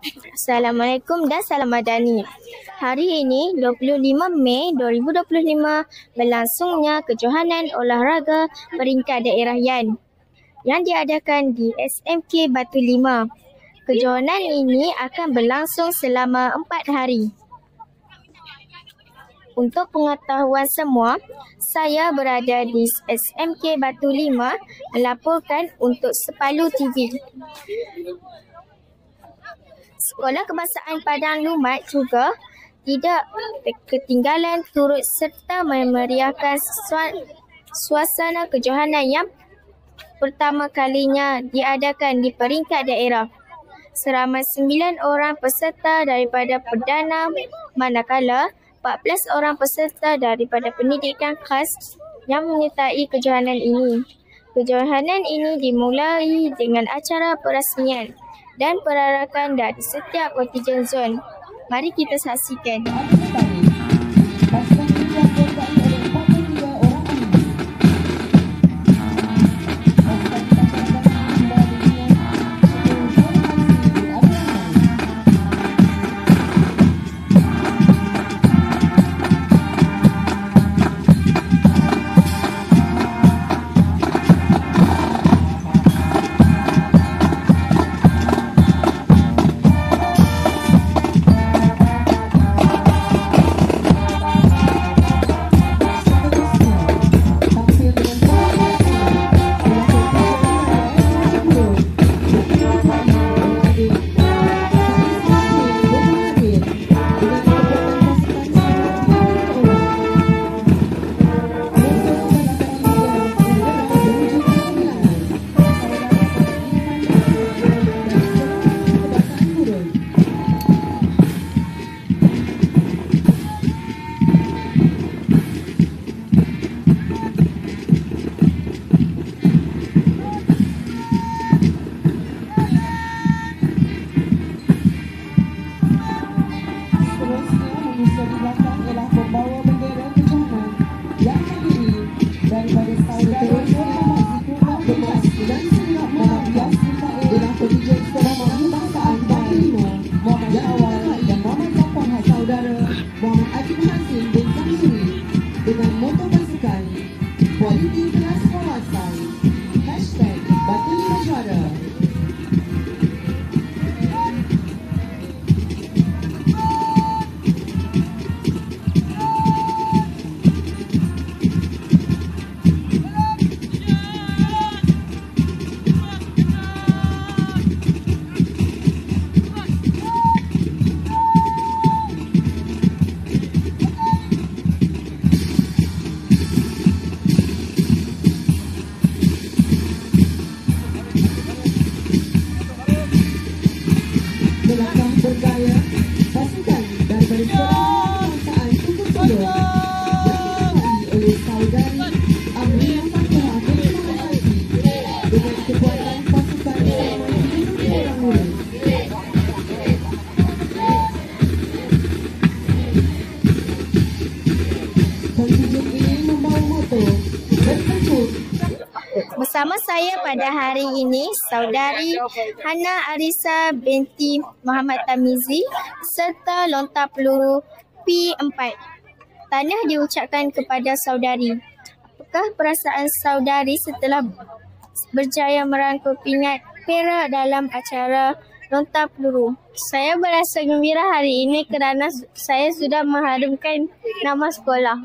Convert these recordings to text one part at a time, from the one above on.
Assalamualaikum dan salam madani. Hari ini 25 Mei 2025 berlangsungnya kejohanan olahraga peringkat daerah YAN yang diadakan di SMK Batu 5. Kejohanan ini akan berlangsung selama 4 hari. Untuk pengetahuan semua, saya berada di SMK Batu 5 melaporkan untuk Sepalu TV. Sekolah Kebangsaan Padang Lumat juga tidak ketinggalan turut serta memeriahkan suasana kejohanan yang pertama kalinya diadakan di peringkat daerah. Seramai 9 orang peserta daripada Perdana manakala 14 orang peserta daripada pendidikan khas yang menyertai kejohanan ini. Kejohanan ini dimulai dengan acara perasmian dan perarakan dari setiap kontijen zon. Mari kita saksikan. Bersama saya pada hari ini, Saudari Hana Arisa binti Muhammad Tamizi serta lontar peluru P4. Tahniah diucapkan kepada saudari. Apakah perasaan saudari setelah berjaya merangkul pingat perak dalam acara lontar peluru? Saya berasa gembira hari ini kerana saya sudah mengharumkan nama sekolah.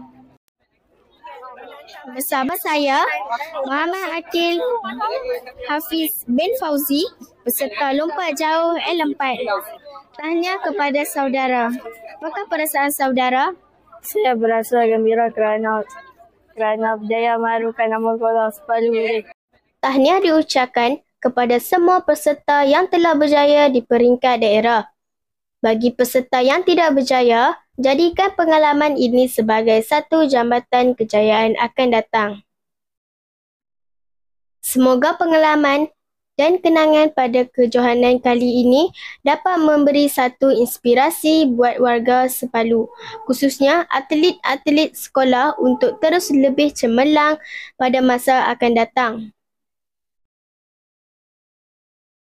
Bersama saya, Muhammad Akil Hafiz bin Fauzi, peserta lompat jauh L4. Tahniah kepada saudara. Apakah perasaan saudara? Saya berasa gembira kerana berjaya mengharumkan nama sekolah Sepalu. Tahniah diucapkan kepada semua peserta yang telah berjaya di peringkat daerah. Bagi peserta yang tidak berjaya, jadikan pengalaman ini sebagai satu jambatan kejayaan akan datang. Semoga pengalaman dan kenangan pada kejohanan kali ini dapat memberi satu inspirasi buat warga Sepalu, khususnya atlet-atlet sekolah untuk terus lebih cemerlang pada masa akan datang.